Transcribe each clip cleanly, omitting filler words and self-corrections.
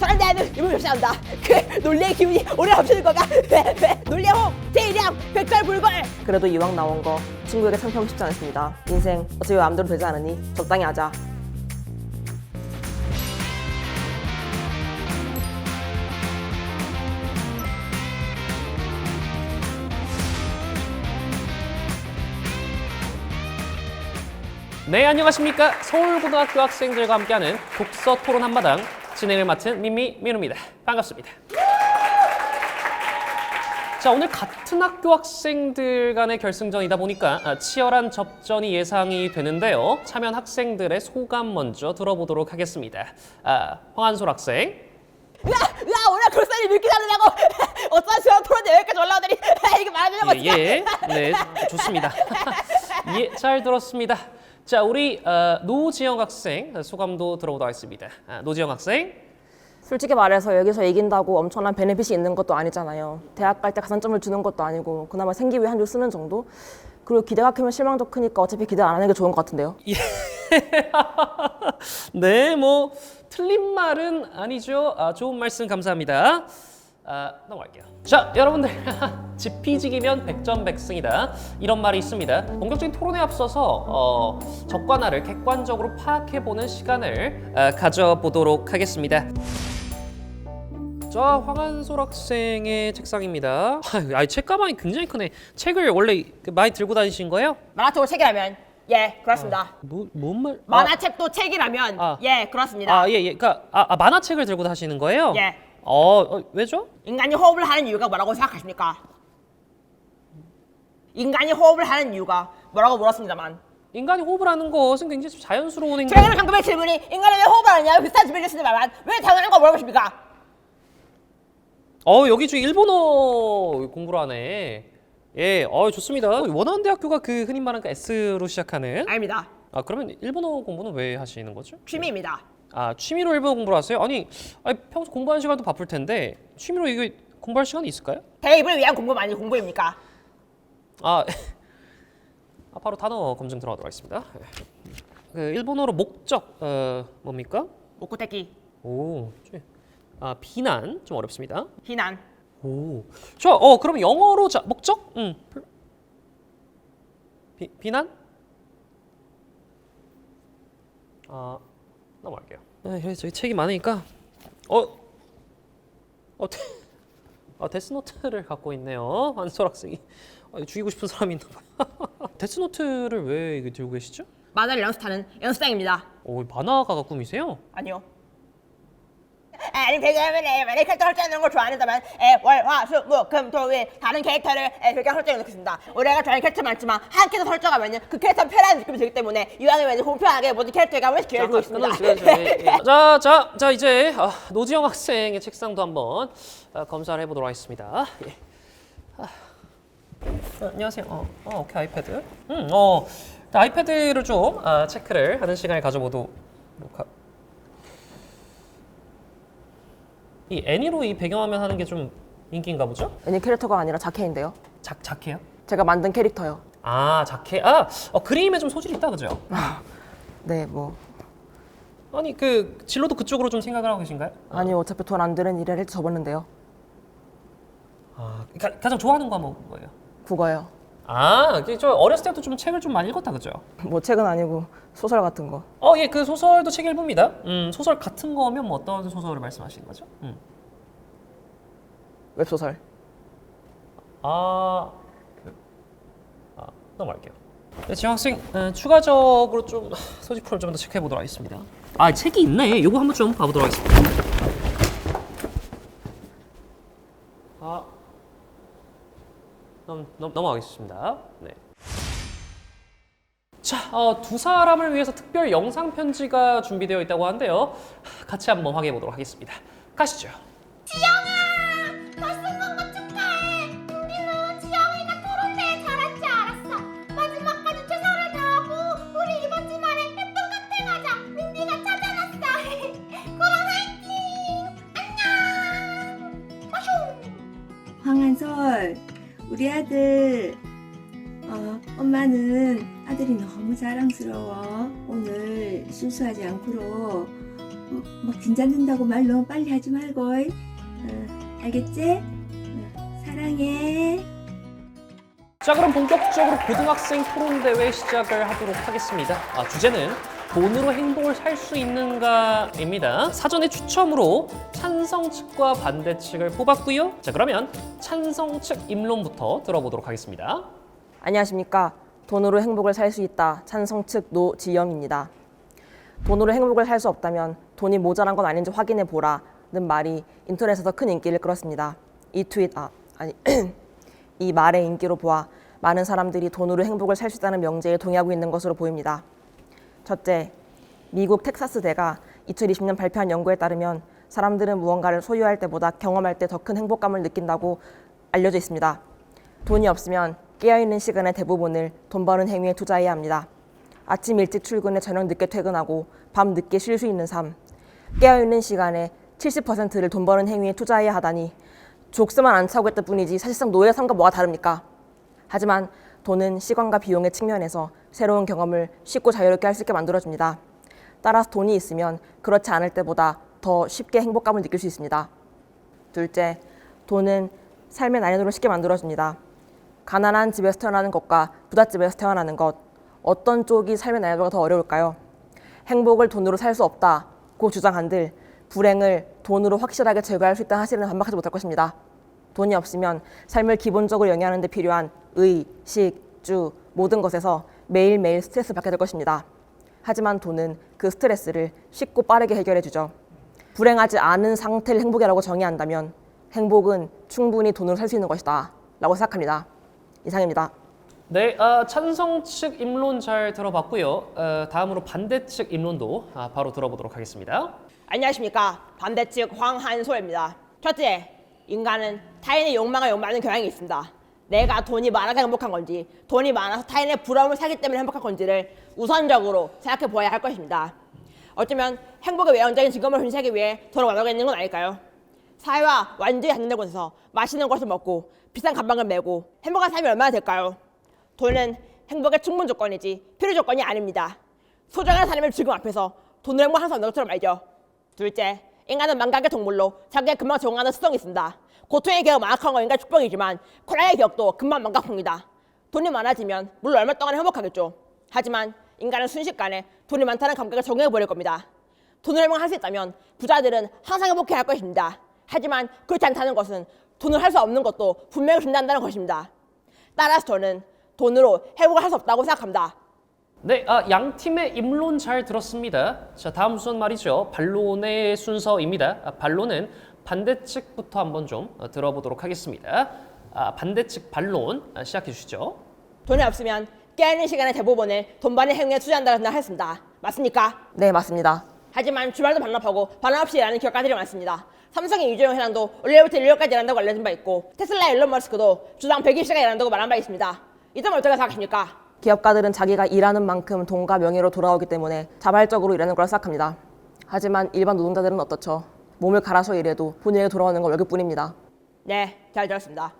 그런데 나는 이걸 접시한다. 그 논리의 기운이 오래 넘치는 거가 논리의 호흡, 제1량, 백설불걸. 그래도 이왕 나온 거 친구에게 상표하고 싶지 않습니다. 인생 어차피 마음대로 되지 않으니 적당히 하자. 네, 안녕하십니까. 서울고등학교 학생들과 함께하는 독서 토론 한마당 진행을 맡은 민미민우입니다. 반갑습니다. 자, 오늘 같은 학교 학생들 간의 결승전이다 보니까 치열한 접전이 예상이 되는데요. 참여한 학생들의 소감 먼저 들어보도록 하겠습니다. 황한솔 학생. 오늘 글쎄니 늦게 자느냐고. 어떤 시간 토론데 여기까지 올라오더니 이게 말하려고. 예, 네, 좋습니다. 예, 잘 들었습니다. 자, 우리 노지영 학생 소감도 들어보도록 하겠습니다. 노지영 학생. 솔직히 말해서 여기서 이긴다고 엄청난 베네핏이 있는 것도 아니잖아요. 대학 갈 때 가산점을 주는 것도 아니고 그나마 생기 위해 한 줄 쓰는 정도? 그리고 기대가 크면 실망도 크니까 어차피 기대 안 하는 게 좋은 것 같은데요. 예. 네, 뭐 틀린 말은 아니죠. 좋은 말씀 감사합니다. 넘어갈게요. 자, 여러분들 지피지기면 백전백승이다 이런 말이 있습니다. 본격적인 토론에 앞서서 적과나를 객관적으로 파악해보는 시간을 가져보도록 하겠습니다. 자, 황한솔 학생의 책상입니다. 책가방이 굉장히 크네. 책을 원래 많이 들고 다니신 거예요? 만화책도 책이라면 예 그렇습니다. 뭔 말? 만화책도 책이라면 예 그렇습니다. 예. 그러니까 만화책을 들고 다니시는 거예요? 예. 왜죠? 인간이 호흡을 하는 이유가 뭐라고 생각하십니까? 인간이 호흡을 하는 이유가 뭐라고 물었습니다만 인간이 호흡을 하는 것은 굉장히 자연스러운 행동. 제가 방금의 질문이 인간이 왜 호흡을 하느냐 비슷한 질문을 주시는데만 왜 당연한 거 물어보십니까? 여기 좀 일본어 공부를 하네. 예, 좋습니다. 원어원대학교가 그 흔히 말하는 그 S로 시작하는. 아닙니다. 그러면 일본어 공부는 왜 하시는 거죠? 취미입니다. 취미로 일본어 공부를 하세요? 아니 평소 공부하는 시간도 바쁠 텐데 취미로 이거 공부할 시간이 있을까요? 대입을 위한 공부가 아니고 공부입니까? 바로 단어 검증 들어가도록 하겠습니다. 그 일본어로 목적 뭡니까? 오쿠테키, 오, 비난 좀 어렵습니다. 희난, 오, 그럼 영어로 목적? 비난? 넘어갈게요. 저기 책이 많으니까 데스노트를 갖고 있네요. 한솔 학생이 죽이고 싶은 사람이 있나 봐요. 데스노트를 왜 이거 들고 계시죠? 만화를 연습하는 연습생입니다. 만화가가 꿈이세요? 아니요. 아니 배경화면에 만약 캐릭터 설정하는 걸 좋아한다면 월화수목금토일 다른 캐릭터를 배경 설정해 놓겠습니다. 우리가 좋아하는 캐릭터 많지만 한 캐릭터 설정하면 그 캐릭터 편한 느낌이 들기 때문에 이왕이면 공평하게 모든 캐릭터가 한 번씩 기회를 주고 있습니다. 자 이제 노지영 학생의 책상도 한번 검사를 해보도록 하겠습니다. 예. 안녕하세요. 오케이 아이패드. 아이패드를 좀 체크를 하는 시간을 가져보도록 이 애니로 이 배경화면 하는 게 좀 인기인가 보죠? 애니 캐릭터가 아니라 자켓인데요. 자켓요? 제가 만든 캐릭터요. 자켓. 그림에 좀 소질이 있다 그죠? 네, 뭐 아니 그 진로도 그쪽으로 좀 생각을 하고 계신가요? 아니요, 어차피 돈 안 드는 일을 해서 접었는데요. 가장 좋아하는 과목 뭐예요? 국어요. 저 어렸을 때도 좀 책을 좀 많이 읽었다 그죠? 뭐 책은 아니고 소설 같은 거. 예, 그 소설도 책 일부입니다. 소설 같은 거면 뭐 어떤 소설을 말씀하시는 거죠? 웹소설. 넘어갈게요. 네, 지영 학생 추가적으로 좀 소지품을 좀 더 체크해 보도록 하겠습니다. 책이 있네. 요거 한번 좀 봐보도록 하겠습니다. 넘어가겠습니다. 네. 자, 두 사람을 위해서 특별 영상 편지가 준비되어 있다고 하는데요. 같이 한번 확인해 보도록 하겠습니다. 가시죠. 지영아! 너 승한 거 축하해! 우리는 지영이가 토론대에 잘할 줄 알았어. 마지막까지 최선을 다하고 우리 이번 주말에 예쁜 카페 가자. 민디가 찾아놨어. 그럼 화이팅! 안녕! 마쇼! 황한솔, 우리 아들. 엄마는 아들이 너무 자랑스러워. 오늘 실수하지 않도록 막 긴장된다고 말 너무 빨리 하지 말고. 알겠지? 사랑해. 자, 그럼 본격적으로 고등학생 토론 대회 시작을 하도록 하겠습니다. 주제는 돈으로 행복을 살 수 있는가입니다. 사전에 추첨으로 찬성 측과 반대 측을 뽑았고요. 자, 그러면 찬성 측 입론부터 들어보도록 하겠습니다. 안녕하십니까. 돈으로 행복을 살 수 있다. 찬성 측 노지영입니다. 돈으로 행복을 살 수 없다면 돈이 모자란 건 아닌지 확인해 보라는 말이 인터넷에서 큰 인기를 끌었습니다. 이 말의 인기로 보아 많은 사람들이 돈으로 행복을 살 수 있다는 명제에 동의하고 있는 것으로 보입니다. 첫째, 미국 텍사스대가 2020년 발표한 연구에 따르면 사람들은 무언가를 소유할 때보다 경험할 때 더 큰 행복감을 느낀다고 알려져 있습니다. 돈이 없으면 깨어있는 시간의 대부분을 돈 버는 행위에 투자해야 합니다. 아침 일찍 출근해 저녁 늦게 퇴근하고 밤 늦게 쉴 수 있는 삶, 깨어있는 시간의 70%를 돈 버는 행위에 투자해야 하다니 족수만 안 차고 했을 뿐이지 사실상 노예의 삶과 뭐가 다릅니까? 하지만 돈은 시간과 비용의 측면에서 새로운 경험을 쉽고 자유롭게 할 수 있게 만들어줍니다. 따라서 돈이 있으면 그렇지 않을 때보다 더 쉽게 행복감을 느낄 수 있습니다. 둘째, 돈은 삶의 난이도를 쉽게 만들어줍니다. 가난한 집에서 태어나는 것과 부잣집에서 태어나는 것, 어떤 쪽이 삶의 난이도가 더 어려울까요? 행복을 돈으로 살 수 없다고 주장한들 불행을 돈으로 확실하게 제거할 수 있다는 사실은 반박하지 못할 것입니다. 돈이 없으면 삶을 기본적으로 영위하는 데 필요한 의, 식, 주 모든 것에서 매일매일 스트레스를 받게 될 것입니다. 하지만 돈은 그 스트레스를 쉽고 빠르게 해결해주죠. 불행하지 않은 상태를 행복이라고 정의한다면 행복은 충분히 돈으로 살 수 있는 것이다 라고 생각합니다. 이상입니다. 네, 찬성 측 입론 잘 들어봤고요. 다음으로 반대 측 입론도 바로 들어보도록 하겠습니다. 안녕하십니까. 반대 측 황한소입니다. 첫째, 인간은 타인의 욕망을 욕망하는 경향이 있습니다. 내가 돈이 많아서 행복한 건지 돈이 많아서 타인의 부러움을 사기 때문에 행복한 건지를 우선적으로 생각해 보아야 할 것입니다. 어쩌면 행복의 외형적인 즐거움을 hun시하기 위해 돈을 원하고 있는 건 아닐까요? 사회와 완전히 단절된 곳에서 맛있는 것을 먹고 비싼 가방을 메고 행복한 삶이 얼마나 될까요? 돈은 행복의 충분 조건이지 필요 조건이 아닙니다. 소중한 사람의 즐거움 앞에서 돈으로 행복할 수 없는 것처럼 말이죠. 둘째, 인간은 만각의 동물로 자기의 금방 적응하는 습성이 있습니다. 고통의 기억을 만각하는 건 인간의 축복이지만 콜라의 기억도 금방 만각합니다. 돈이 많아지면 물론 얼마 동안 행복하겠죠. 하지만 인간은 순식간에 돈이 많다는 감각을 적응해버릴 겁니다. 돈으로 행복할 수 있다면 부자들은 항상 행복해야 할 것입니다. 하지만 그렇지 않다는 것은 돈을 할 수 없는 것도 분명히 존재한다는 것입니다. 따라서 저는 돈으로 행복을 할 수 없다고 생각합니다. 네, 양 팀의 입론 잘 들었습니다. 자, 다음 순서 말이죠. 반론의 순서입니다. 반론은 반대 측부터 한번 좀 들어보도록 하겠습니다. 반대 측 반론 시작해 주시죠. 돈이 없으면 깨어있는 시간의 대부분을 돈 버는 행위에 투자한다고 생각했습니다. 맞습니까? 네, 맞습니다. 하지만 주말도 반납하고 반납 없이 일하는 기업가들이 많습니다. 삼성의 이재용 회장도 원래부터 일요일까지 일한다고 알려진 바 있고 테슬라의 일론 머스크도 주당 120시간 일한다고 말한 바 있습니다. 이 점을 어떻게 생각하십니까? 기업가들은 자기가 일하는 만큼 돈과 명예로 돌아오기 때문에 자발적으로 일하는 거라 생각합니다. 하지만 일반 노동자들은 어떻죠? 몸을 갈아서 일해도 본인에게 돌아오는 건 월급뿐입니다. 네, 잘 들었습니다.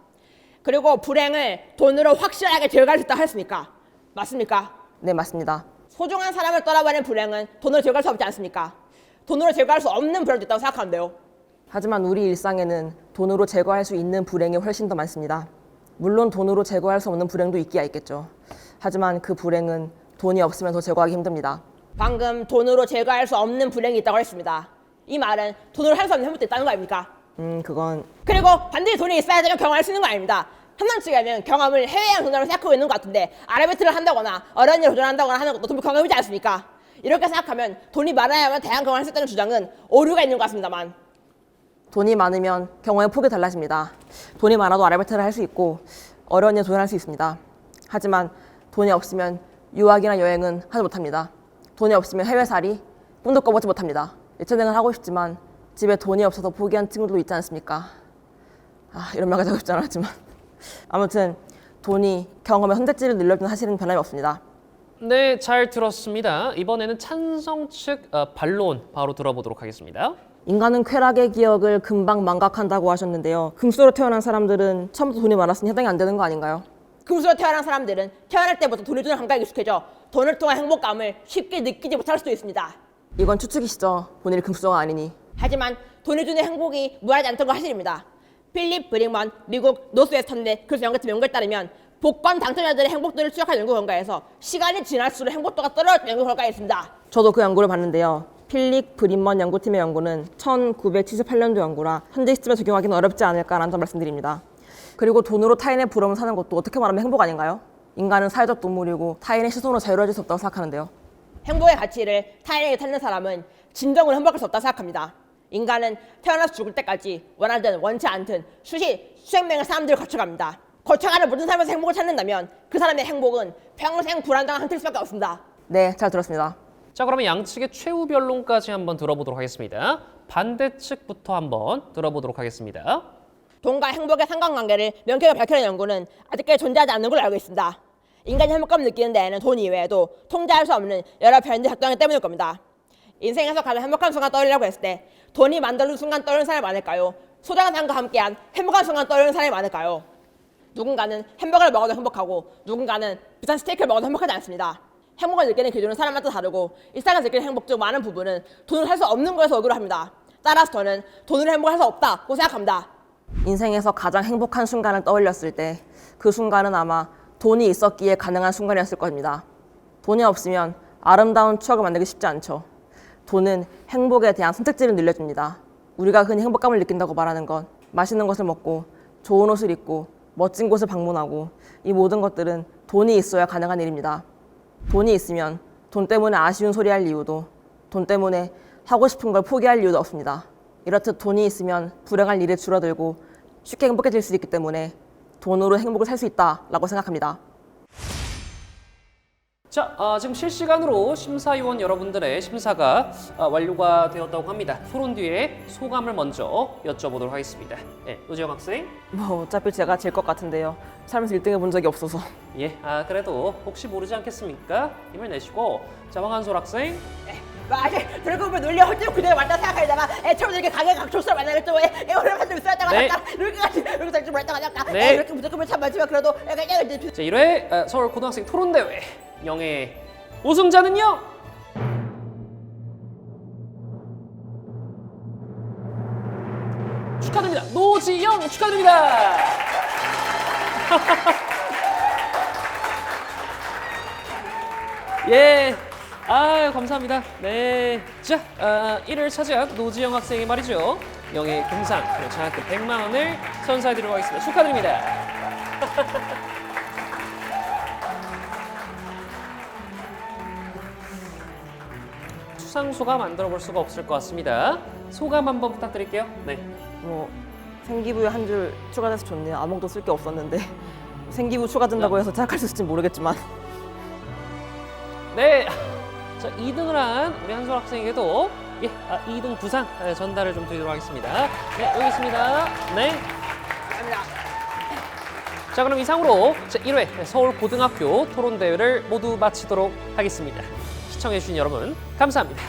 그리고 불행을 돈으로 확실하게 제거할 수 있다고 했습니까? 맞습니까? 네, 맞습니다. 소중한 사람을 떠나버린 불행은 돈으로 제거할 수 없지 않습니까? 돈으로 제거할 수 없는 불행도 있다고 생각하는데요. 하지만 우리 일상에는 돈으로 제거할 수 있는 불행이 훨씬 더 많습니다. 물론 돈으로 제거할 수 없는 불행도 있기야 있겠죠. 하지만 그 불행은 돈이 없으면 더 제거하기 힘듭니다. 방금 돈으로 제거할 수 없는 불행이 있다고 했습니다. 이 말은 돈으로 할 수 없는 행복도 있다는 거 아닙니까? 그건... 그리고 반드시 돈이 있어야 되면 경험할 수 있는 거 아닙니다. 한남 측에는 경험을 해외여행 돈으로 생각하고 있는 것 같은데 아르바이트를 한다거나 어려운 일을 도전한다거나 하는 것도 돈 경험이지 않습니까? 이렇게 생각하면 돈이 많아야만 다양한 경험을 할 수 있다는 주장은 오류가 있는 것 같습니다만. 돈이 많으면 경험의 폭이 달라집니다. 돈이 많아도 아르바이트를 할 수 있고 어려운 일에 도전할 수 있습니다. 하지만 돈이 없으면 유학이나 여행은 하지 못합니다. 돈이 없으면 해외살이 꿈도 꿔보지 못합니다. 예체능을 하고 싶지만 집에 돈이 없어서 포기한 친구들도 있지 않습니까? 이런 말까지 하고 싶지 않았지만 아무튼 돈이 경험의 선택지를 늘려주는 사실은 변함이 없습니다. 네, 잘 들었습니다. 이번에는 찬성 측 반론 바로 들어보도록 하겠습니다. 인간은 쾌락의 기억을 금방 망각한다고 하셨는데요. 금수로 태어난 사람들은 처음부터 돈이 많았으니 해당이 안 되는 거 아닌가요? 금수로 태어난 사람들은 태어날 때부터 돈이 주는 감각에 익숙해져 돈을 통한 행복감을 쉽게 느끼지 못할 수도 있습니다. 이건 추측이시죠. 본인이 금수저가 아니니. 하지만 돈이 주는 행복이 무한하지 않던 건 사실입니다. 필립 브링먼 미국 노스웨스턴대 교수 연구팀 연구에 따르면 복권 당첨자들의 행복도를 추적한 연구 결과에서 시간이 지날수록 행복도가 떨어졌다는 연구 결과가 있습니다. 저도 그 연구를 봤는데요. 필립 브린먼 연구팀의 연구는 1978년도 연구라 현재 시점에 적용하기는 어렵지 않을까라는 점 말씀드립니다. 그리고 돈으로 타인의 부러움을 사는 것도 어떻게 말하면 행복 아닌가요? 인간은 사회적 동물이고 타인의 시선으로 자유로워질 수 없다고 생각하는데요. 행복의 가치를 타인에게 찾는 사람은 진정으로 행복할 수 없다고 생각합니다. 인간은 태어나서 죽을 때까지 원하든 원치 않든 수백 명의 사람들을 거쳐갑니다. 거쳐가는 모든 삶에서 행복을 찾는다면 그 사람의 행복은 평생 불안정한 상태일 수밖에 없습니다. 네, 잘 들었습니다. 자, 그러면 양측의 최후 변론까지 한번 들어보도록 하겠습니다. 반대측부터 한번 들어보도록 하겠습니다. 돈과 행복의 상관관계를 명쾌하게 밝혀낸 연구는 아직까지 존재하지 않는 걸로 알고 있습니다. 인간이 행복감을 느끼는 데에는 돈 이외에도 통제할 수 없는 여러 변들이 작동하기 때문일 겁니다. 인생에서 가장 행복한 순간 떠올리라고 했을 때 돈이 만들어준 순간 떠오르는 사람이 많을까요? 소중한 사람과 함께한 행복한 순간 떠오르는 사람이 많을까요? 누군가는 햄버거를 먹어도 행복하고 누군가는 비싼 스테이크를 먹어도 행복하지 않습니다. 행복을 느끼는 기준은 사람마다 다르고 일상에서 느끼는 행복 중 많은 부분은 돈으로 할 수 없는 것에서 오기로 합니다. 따라서 저는 돈으로 행복할 수 없다고 생각합니다. 인생에서 가장 행복한 순간을 떠올렸을 때 그 순간은 아마 돈이 있었기에 가능한 순간이었을 겁니다. 돈이 없으면 아름다운 추억을 만들기 쉽지 않죠. 돈은 행복에 대한 선택지를 늘려줍니다. 우리가 흔히 행복감을 느낀다고 말하는 건 맛있는 것을 먹고 좋은 옷을 입고 멋진 곳을 방문하고 이 모든 것들은 돈이 있어야 가능한 일입니다. 돈이 있으면 돈 때문에 아쉬운 소리 할 이유도 돈 때문에 하고 싶은 걸 포기할 이유도 없습니다. 이렇듯 돈이 있으면 불행할 일이 줄어들고 쉽게 행복해질 수 있기 때문에 돈으로 행복을 살 수 있다라고 생각합니다. 자, 지금 실시간으로 심사위원 여러분들의 심사가 완료가 되었다고 합니다. 토론 뒤에 소감을 먼저 여쭤보도록 하겠습니다. 네, 노지영 학생. 뭐 어차피 제가 질 것 같은데요. 살면서 1등 해본 적이 없어서. 예, 그래도 혹시 모르지 않겠습니까? 힘을 내시고. 자, 황한솔 학생. 아직 드래곤볼 놀려 헐떡 그대로 왔다 생각하다가 처음에 이렇게 강의 각초스를 만나겠죠. 오랜만에 좀 있었다가 네. 이렇게까지 이렇게 살지 말다가 약간 네. 이렇게 무조건 참 많지만 그래도 약간 이제 자, 1회 서울 고등학생 토론대회 영예 우승자는요? 축하드립니다. 노지영 축하드립니다. 예. 감사합니다. 네. 자, 1위를 차지한 노지영 학생이 말이죠. 영예 금상, 그리고 장학금 100만 원을 선사해드리도록 하겠습니다. 축하드립니다. 수상 소감 만들어 볼 수가 없을 것 같습니다. 소감 한번 부탁드릴게요. 네. 뭐 생기부에 한 줄 추가돼서 좋네요. 아무것도 쓸 게 없었는데 생기부 추가된다고 해서 생각할 수 있을지 모르겠지만. 네. 자, 2등을 한 우리 한솔 학생에게도 2등 부상 전달을 좀 드리도록 하겠습니다. 네, 여기 있습니다. 네. 감사합니다. 자, 그럼 이상으로 제1회 서울고등학교 토론대회를 모두 마치도록 하겠습니다. 시청해주신 여러분 감사합니다.